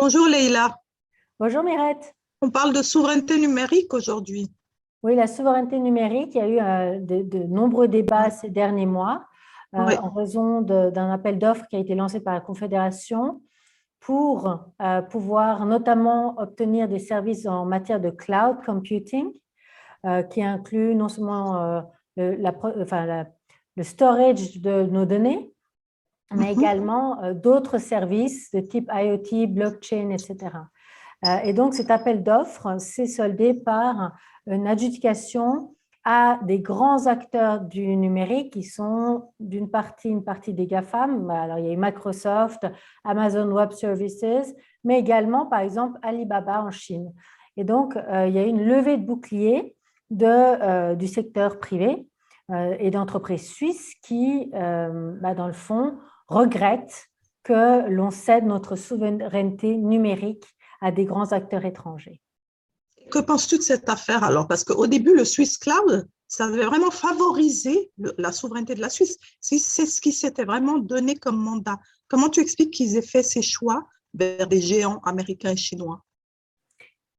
Bonjour Leïla, Bonjour Mirette. on parle de souveraineté numérique aujourd'hui. Oui, la souveraineté numérique, il y a eu de nombreux débats ces derniers mois Oui. en raison d'un appel d'offres qui a été lancé par la Confédération pour pouvoir notamment obtenir des services en matière de cloud computing qui inclut non seulement le storage de nos données, mais Mhm. également d'autres services de type IoT, blockchain, etc. Et donc, cet appel d'offres s'est soldé par une adjudication à des grands acteurs du numérique qui sont une partie des GAFAM. Alors, il y a eu Microsoft, Amazon Web Services, mais également, par exemple, Alibaba en Chine. Et donc, il y a eu une levée de bouclier du secteur privé et d'entreprises suisses qui, dans le fond, regrettent que l'on cède notre souveraineté numérique à des grands acteurs étrangers. Que penses-tu de cette affaire alors? Parce qu'au début, le Swiss Cloud, ça avait vraiment favorisé la souveraineté de la Suisse. C'est ce qui s'était vraiment donné comme mandat. Comment tu expliques qu'ils aient fait ces choix vers des géants américains et chinois?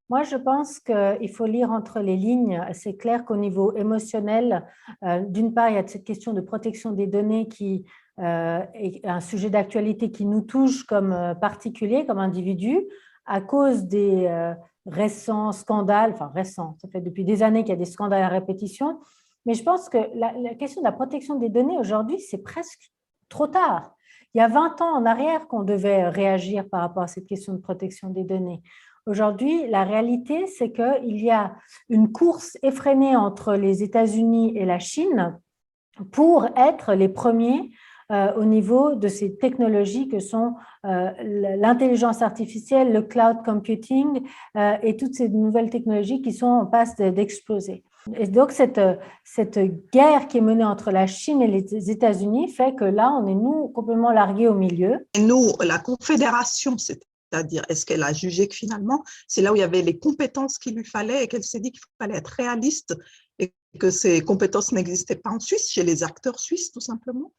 Moi, je pense qu'il faut lire entre les lignes. C'est clair qu'au niveau émotionnel, d'une part, il y a cette question de protection des données qui est un sujet d'actualité qui nous touche comme particulier, comme individu, à cause des récents scandales, enfin récents, ça fait depuis des années qu'il y a des scandales à répétition, mais je pense que la question de la protection des données aujourd'hui, c'est presque trop tard. Il y a 20 ans en arrière qu'on devait réagir par rapport à cette question de protection des données. Aujourd'hui, la réalité, c'est qu'il y a une course effrénée entre les États-Unis et la Chine pour être les premiers au niveau de ces technologies que sont l'intelligence artificielle, le cloud computing et toutes ces nouvelles technologies qui sont en passe d'exploser. Et donc, cette guerre qui est menée entre la Chine et les États-Unis fait que là, on est, nous, complètement largués au milieu. Et nous, la Confédération, c'est-à-dire, est-ce qu'elle a jugé que finalement, c'est là où il y avait les compétences qu'il lui fallait et qu'elle s'est dit qu'il fallait être réaliste et que ces compétences n'existaient pas en Suisse, chez les acteurs suisses, tout simplement?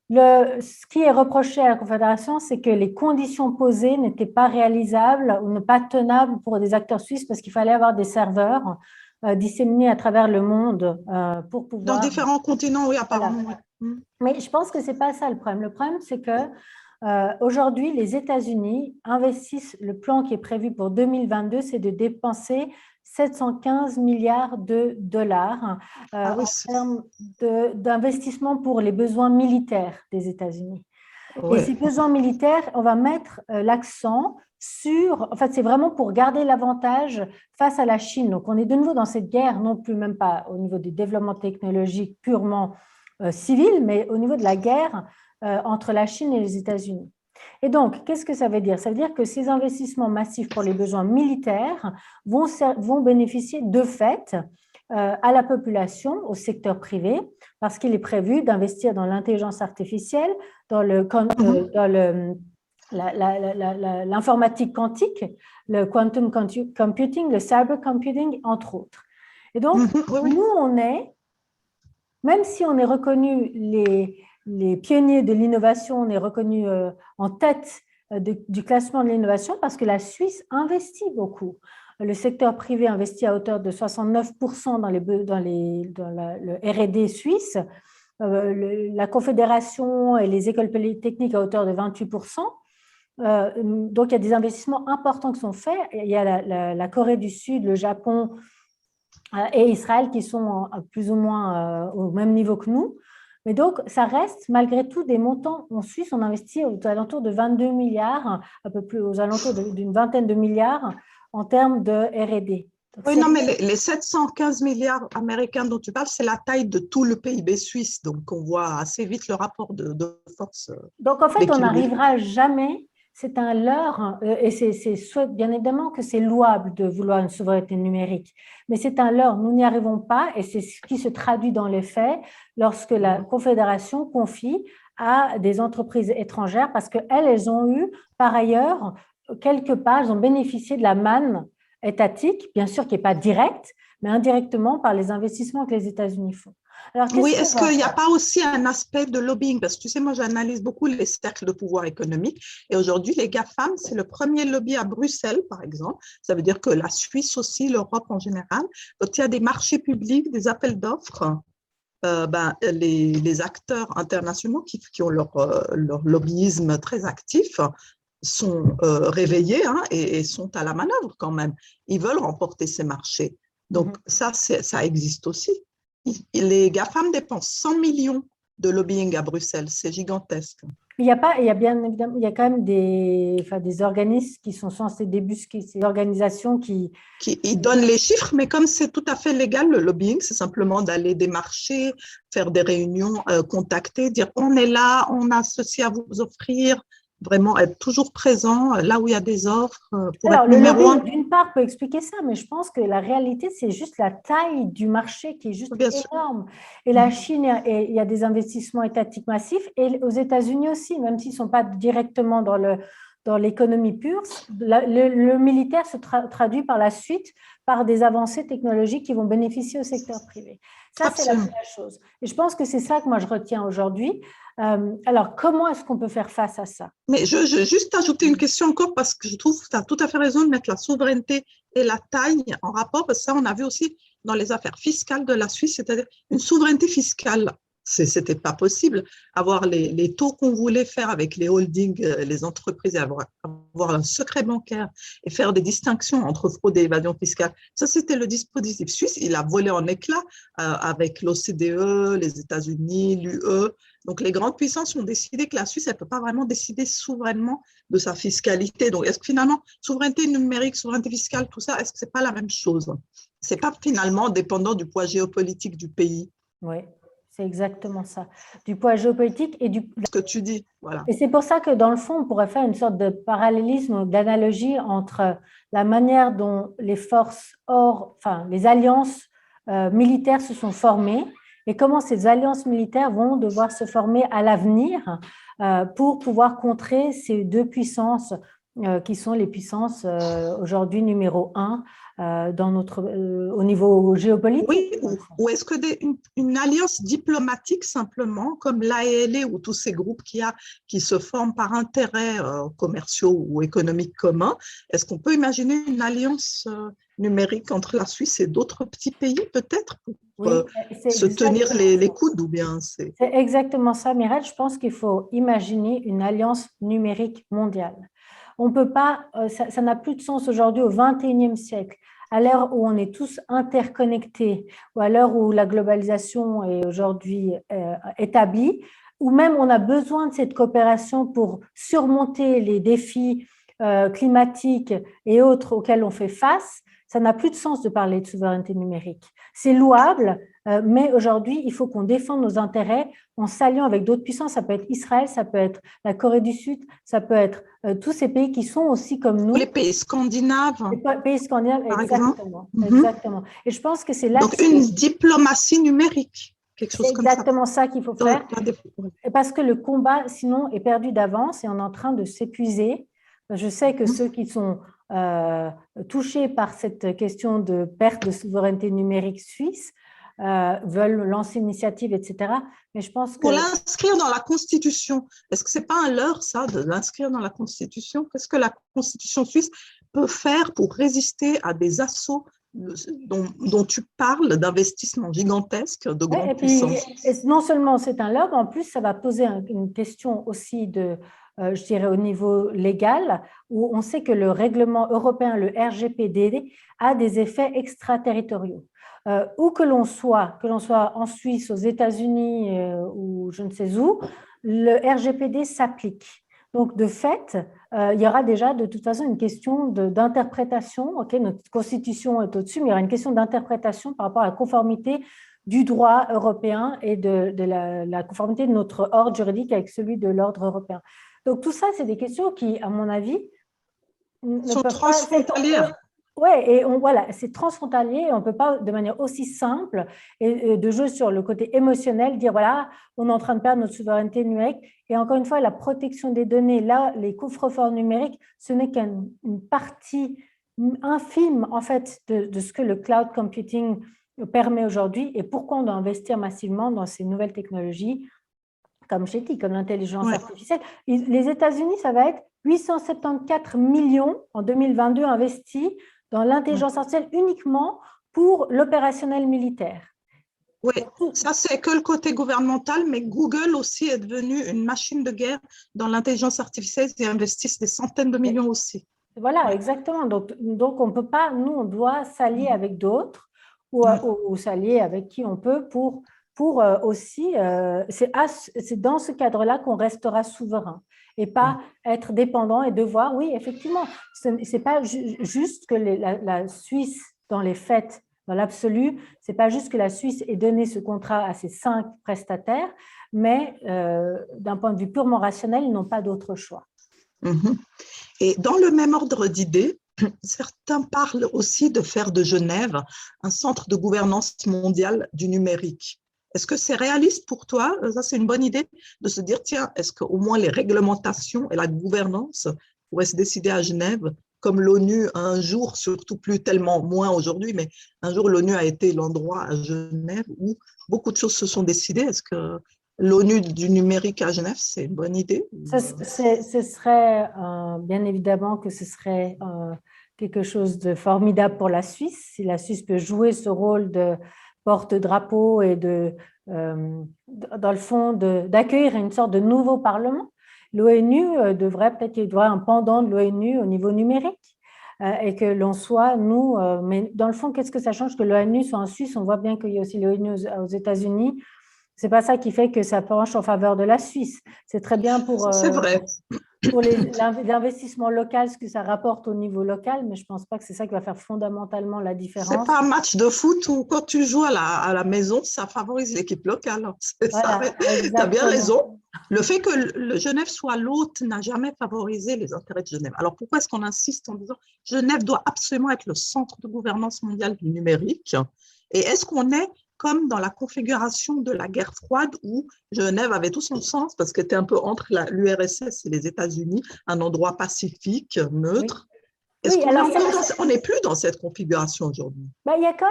Ce qui est reproché à la Confédération, c'est que les conditions posées n'étaient pas réalisables ou ne pas tenables pour des acteurs suisses parce qu'il fallait avoir des serveurs disséminés à travers le monde pour Dans pouvoir… différents continents, oui, Voilà. apparemment. Oui. Mais je pense que ce n'est pas ça le problème. Le problème, c'est que aujourd'hui, les États-Unis investissent, le plan qui est prévu pour 2022, c'est de dépenser 715 milliards de dollars Ah oui, en termes d'investissement pour les besoins militaires des États-Unis. Et ouais. ces besoins militaires, on va mettre l'accent sur, en fait, c'est vraiment pour garder l'avantage face à la Chine. Donc, on est de nouveau dans cette guerre, non plus même pas au niveau du développement technologique purement civil, mais au niveau de la guerre entre la Chine et les États-Unis. Et donc, qu'est-ce que ça veut dire? Ça veut dire que ces investissements massifs pour les besoins militaires vont bénéficier de fait à la population, au secteur privé, parce qu'il est prévu d'investir dans l'intelligence artificielle, dans l'informatique quantique, le quantum computing, le cyber computing, entre autres. Et donc, Oui, oui. nous, même si on est reconnu les pionniers de l'innovation, on est reconnu en tête du classement de l'innovation parce que la Suisse investit beaucoup. Le secteur privé investit à hauteur de 69% dans le R&D suisse, la Confédération et les écoles polytechniques à hauteur de 28%. Donc, il y a des investissements importants qui sont faits. Il y a la Corée du Sud, le Japon et Israël qui sont plus ou moins au même niveau que nous. Mais donc, ça reste malgré tout des montants. En Suisse, on investit aux alentours de 22 milliards, un peu plus aux alentours d'une vingtaine de milliards en termes de R&D. Oui, non, mais les 715 milliards américains dont tu parles, c'est la taille de tout le PIB suisse. Donc, on voit assez vite le rapport de force, Donc, en fait, on l'équilibre des n'arrivera jamais, c'est un leurre, et c'est bien évidemment que c'est louable de vouloir une souveraineté numérique, mais c'est un leurre, nous n'y arrivons pas, et c'est ce qui se traduit dans les faits lorsque la Confédération confie à des entreprises étrangères, parce qu'elles, elles ont eu, par ailleurs, quelque part, elles ont bénéficié de la manne étatique, bien sûr qui n'est pas directe, mais indirectement par les investissements que les États-Unis font. Alors, Oui, qu'est-ce est-ce qu'on va qu'il n'y a faire? pas aussi un aspect de lobbying? Parce que tu sais, moi, j'analyse beaucoup les cercles de pouvoir économique. Et aujourd'hui, les GAFAM, c'est le premier lobby à Bruxelles, par exemple. Ça veut dire que la Suisse aussi, l'Europe en général. Quand il y a des marchés publics, des appels d'offres, les acteurs internationaux qui ont leur lobbyisme très actif sont réveillés, hein, et sont à la manœuvre quand même. Ils veulent remporter ces marchés. Donc, ça existe aussi. Les GAFAM dépensent 100 millions de lobbying à Bruxelles. C'est gigantesque. Il y a pas, il y a bien évidemment, il y a quand même des organismes qui sont censés débusquer ces organisations qui… Ils donnent les chiffres, mais comme c'est tout à fait légal, le lobbying, c'est simplement d'aller démarcher, faire des réunions, contacter, dire on est là, on a ceci à vous offrir, vraiment être toujours présent là où il y a des offres pour Alors, être le numéro lobbying, un. d'une part, peut expliquer ça, mais je pense que la réalité, c'est juste la taille du marché qui est juste Bien sûr. énorme. Et la Chine, il y a des investissements étatiques massifs, et aux États-Unis aussi, même s'ils ne sont pas directement dans l'économie pure, le militaire se traduit par la suite par des avancées technologiques qui vont bénéficier au secteur privé. Ça, c'est la Absolument. première chose. Et je pense que c'est ça que moi, je retiens aujourd'hui. Alors, comment est-ce qu'on peut faire face à ça? Mais je juste ajouter une question encore parce que je trouve que tu as tout à fait raison de mettre la souveraineté et la taille en rapport, parce que ça, on a vu aussi dans les affaires fiscales de la Suisse, c'est-à-dire une souveraineté fiscale. C'était pas possible. Avoir les taux qu'on voulait faire avec les holdings, les entreprises, avoir un secret bancaire et faire des distinctions entre fraude et évasion fiscale. Ça, c'était le dispositif suisse. Il a volé en éclats avec l'OCDE, les États-Unis, l'UE. Donc, les grandes puissances ont décidé que la Suisse, elle ne peut pas vraiment décider souverainement de sa fiscalité. Donc, est-ce que finalement, souveraineté numérique, souveraineté fiscale, tout ça, est-ce que ce n'est pas la même chose? Ce n'est pas finalement dépendant du poids géopolitique du pays. Oui, c'est exactement ça. Du poids géopolitique et du… Ce que tu dis, voilà. Et c'est pour ça que dans le fond, on pourrait faire une sorte de parallélisme ou d'analogie entre la manière dont les forces enfin les alliances militaires se sont formées et comment ces alliances militaires vont devoir se former à l'avenir pour pouvoir contrer ces deux puissances qui sont les puissances aujourd'hui numéro un au niveau géopolitique. Oui, ou est-ce que une alliance diplomatique simplement, comme l'AELE ou tous ces groupes qui se forment par intérêts commerciaux ou économiques communs, est-ce qu'on peut imaginer une alliance numérique entre la Suisse et d'autres petits pays peut-être pour se tenir les coudes ou bien c'est exactement ça, Mireille. Je pense qu'il faut imaginer une alliance numérique mondiale. On peut pas, ça n'a plus de sens aujourd'hui au XXIe siècle, à l'heure où on est tous interconnectés, ou à l'heure où la globalisation est aujourd'hui établie, ou même on a besoin de cette coopération pour surmonter les défis climatiques et autres auxquels on fait face. Ça n'a plus de sens de parler de souveraineté numérique. C'est louable, mais aujourd'hui, il faut qu'on défende nos intérêts en s'alliant avec d'autres puissances. Ça peut être Israël, ça peut être la Corée du Sud, ça peut être tous ces pays qui sont aussi comme nous. Les pays scandinaves. Les pays scandinaves, exactement. Exactement. Et je pense que c'est là. Donc, une diplomatie numérique. C'est exactement ça qu'il faut faire. Parce que le combat, sinon, est perdu d'avance et on est en train de s'épuiser. Je sais que ceux qui sont touchés par cette question de perte de souveraineté numérique suisse veulent lancer une initiative, etc. Mais je pense que… Pour l'inscrire dans la Constitution, est-ce que ce n'est pas un leurre, ça, de l'inscrire dans la Constitution? Qu'est-ce que la Constitution suisse peut faire pour résister à des assauts dont tu parles, d'investissements gigantesques de grandes puissances? Et non seulement c'est un leurre, en plus, ça va poser une question aussi de… je dirais au niveau légal, où on sait que le règlement européen, le RGPD, a des effets extraterritoriaux. Où que l'on soit en Suisse, aux États-Unis ou je ne sais où, le RGPD s'applique. Donc, de fait, il y aura déjà de toute façon une question d'interprétation. Okay, notre constitution est au-dessus, mais il y aura une question d'interprétation par rapport à la conformité du droit européen et de la conformité de notre ordre juridique avec celui de l'ordre européen. Donc, tout ça, c'est des questions qui, à mon avis, sont transfrontalières. Oui, et voilà, c'est transfrontalier et on ne peut pas, de manière aussi simple et de jouer sur le côté émotionnel, dire voilà, on est en train de perdre notre souveraineté numérique. Et encore une fois, la protection des données, là, les coffres-forts numériques, ce n'est qu'une partie infime, en fait, de ce que le cloud computing permet aujourd'hui et pourquoi on doit investir massivement dans ces nouvelles technologies, comme j'ai dit, comme l'intelligence artificielle. Les États-Unis, ça va être 874 millions en 2022 investis dans l'intelligence artificielle uniquement pour l'opérationnel militaire. Oui, ça c'est que le côté gouvernemental, mais Google aussi est devenu une machine de guerre dans l'intelligence artificielle et investissent des centaines de millions aussi. Voilà, exactement. Donc on ne peut pas, nous, on doit s'allier avec d'autres ou s'allier avec qui on peut pour aussi, c'est dans ce cadre-là qu'on restera souverain et pas être dépendant et devoir, oui, effectivement, ce n'est pas juste que la Suisse, dans les faits, dans l'absolu, ce n'est pas juste que la Suisse ait donné ce contrat à ses 5 prestataires, mais d'un point de vue purement rationnel, ils n'ont pas d'autre choix. Et dans le même ordre d'idées, certains parlent aussi de faire de Genève un centre de gouvernance mondiale du numérique. Est-ce que c'est réaliste pour toi? Ça, c'est une bonne idée de se dire, tiens, est-ce qu'au moins les réglementations et la gouvernance pourraient se décider à Genève, comme l'ONU un jour, surtout plus tellement moins aujourd'hui, mais un jour l'ONU a été l'endroit à Genève où beaucoup de choses se sont décidées. Est-ce que l'ONU du numérique à Genève, c'est une bonne idée? Ce serait, bien évidemment que ce serait quelque chose de formidable pour la Suisse, si la Suisse peut jouer ce rôle de porte-drapeau et dans le fond, d'accueillir une sorte de nouveau Parlement. L'ONU devrait peut-être y avoir un pendant de l'ONU au niveau numérique et que l'on soit, nous, mais dans le fond, qu'est-ce que ça change que l'ONU soit en Suisse? On voit bien qu'il y a aussi l'ONU aux États-Unis. C'est pas ça qui fait que ça penche en faveur de la Suisse. C'est très bien pour l'investissement local, ce que ça rapporte au niveau local, mais je ne pense pas que c'est ça qui va faire fondamentalement la différence. C'est pas un match de foot où quand tu joues à la maison, ça favorise l'équipe locale. Voilà, tu as bien raison. Le fait que le Genève soit l'hôte n'a jamais favorisé les intérêts de Genève. Alors pourquoi est-ce qu'on insiste en disant Genève doit absolument être le centre de gouvernance mondiale du numérique? Et est-ce qu'on est comme dans la configuration de la guerre froide où Genève avait tout son sens parce qu'elle était un peu entre l'URSS et les États-Unis, un endroit pacifique, neutre. Oui. On n'est plus dans cette configuration aujourd'hui? Il y a quand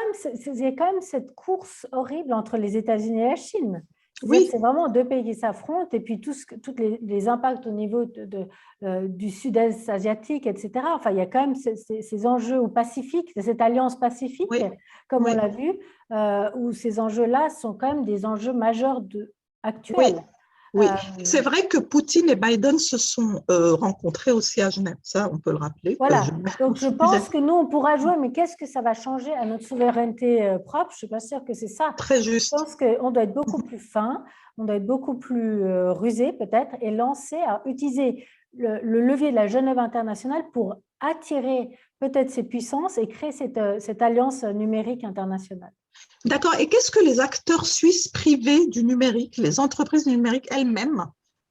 même cette course horrible entre les États-Unis et la Chine. Oui. C'est vraiment deux pays qui s'affrontent et puis tous les impacts au niveau du sud-est asiatique, etc. Enfin, il y a quand même ces enjeux au Pacifique, cette alliance pacifique, comme on l'a vu, où ces enjeux-là sont quand même des enjeux majeurs actuels. Oui, c'est vrai que Poutine et Biden se sont rencontrés aussi à Genève, ça on peut le rappeler. Voilà, donc je pense que nous on pourra jouer, mais qu'est-ce que ça va changer à notre souveraineté propre? Je ne suis pas sûre que c'est ça. Très juste. Je pense qu'on doit être beaucoup plus fin, on doit être beaucoup plus rusé peut-être et utiliser le levier de la Genève internationale pour attirer peut-être ces puissances et créer cette alliance numérique internationale. D'accord. Et qu'est-ce que les acteurs suisses privés du numérique, les entreprises du numérique elles-mêmes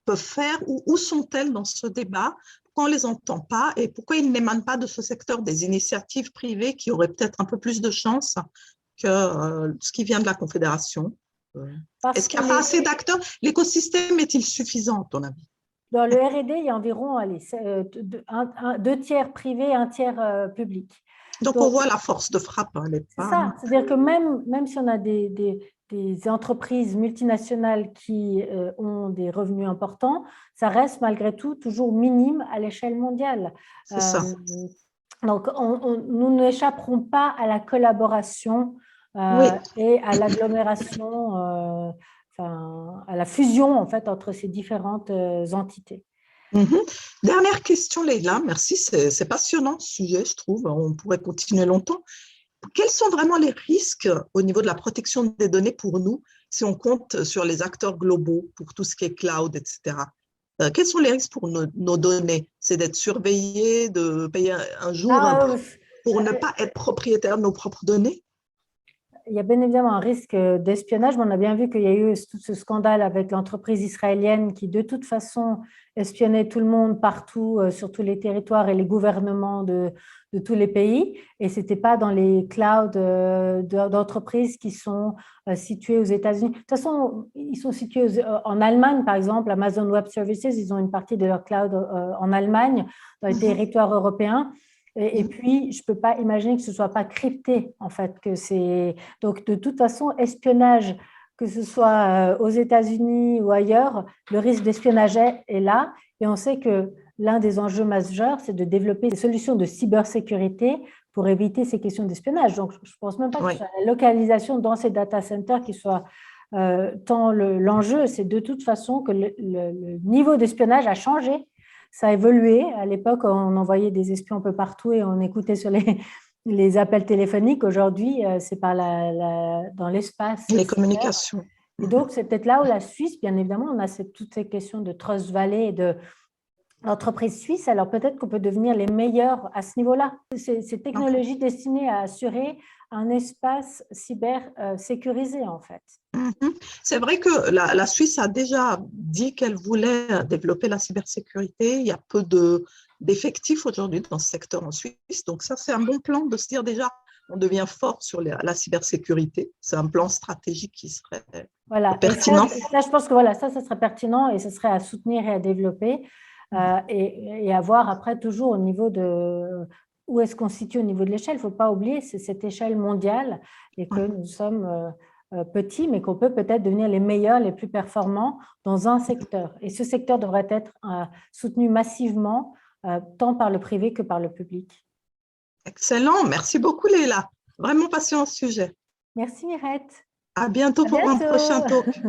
peuvent faire ou où sont-elles dans ce débat? Pourquoi on ne les entend pas et pourquoi ils n'émanent pas de ce secteur des initiatives privées qui auraient peut-être un peu plus de chance que ce qui vient de la Confédération? Est-ce qu'il n'y a pas assez d'acteurs? L'écosystème est-il suffisant, à ton avis? Dans le R&D, il y a environ 2 tiers privés, 1 tiers public. Donc, on voit la force de frappe. C'est ça, c'est-à-dire que même si on a des entreprises multinationales qui ont des revenus importants, ça reste malgré tout toujours minime à l'échelle mondiale. C'est ça. Donc, nous n'échapperons pas à la collaboration et à l'agglomération, à la fusion en fait entre ces différentes entités. Dernière question, Leïla, merci, c'est passionnant ce sujet, je trouve, on pourrait continuer longtemps. Quels sont vraiment les risques au niveau de la protection des données pour nous, si on compte sur les acteurs globaux, pour tout ce qui est cloud, etc. Quels sont les risques pour nos données? C'est d'être surveillé, de payer un jour pour ne pas être propriétaire de nos propres données? Il y a bien évidemment un risque d'espionnage, mais on a bien vu qu'il y a eu tout ce scandale avec l'entreprise israélienne qui, de toute façon, espionnait tout le monde partout, sur tous les territoires et les gouvernements de tous les pays. Et ce n'était pas dans les clouds d'entreprises qui sont situées aux États-Unis. De toute façon, ils sont situés en Allemagne, par exemple, Amazon Web Services, ils ont une partie de leur cloud en Allemagne, dans les territoires européens. Et puis, je ne peux pas imaginer que ce ne soit pas crypté, en fait. Donc, de toute façon, espionnage, que ce soit aux États-Unis ou ailleurs, le risque d'espionnage est là. Et on sait que l'un des enjeux majeurs, c'est de développer des solutions de cybersécurité pour éviter ces questions d'espionnage. Donc, je ne pense même pas que ce soit la localisation dans ces data centers qui soit tant l'enjeu. C'est de toute façon que le niveau d'espionnage a changé. Ça a évolué. À l'époque, on envoyait des espions un peu partout et on écoutait sur les appels téléphoniques. Aujourd'hui, c'est dans l'espace. Les communications. Et donc, c'est peut-être là où la Suisse, bien évidemment, on a toutes ces questions de Trust Valley et d'entreprises suisses. Alors, peut-être qu'on peut devenir les meilleurs à ce niveau-là. Ces technologies destinées à assurer un espace cyber sécurisé, en fait. C'est vrai que la Suisse a déjà dit qu'elle voulait développer la cybersécurité. Il y a peu d'effectifs aujourd'hui dans ce secteur en Suisse. Donc ça, c'est un bon plan de se dire déjà, on devient fort sur la cybersécurité. C'est un plan stratégique qui serait pertinent. Ça, je pense que ça serait pertinent et ce serait à soutenir et à développer et à voir après toujours au niveau de où est-ce qu'on se situe au niveau de l'échelle. Il ne faut pas oublier, c'est cette échelle mondiale et que nous sommes petits, mais qu'on peut peut-être devenir les meilleurs, les plus performants dans un secteur. Et ce secteur devrait être soutenu massivement, tant par le privé que par le public. Excellent. Merci beaucoup, Leila. Vraiment passionnant ce sujet. Merci, Mirette. À bientôt pour un prochain talk.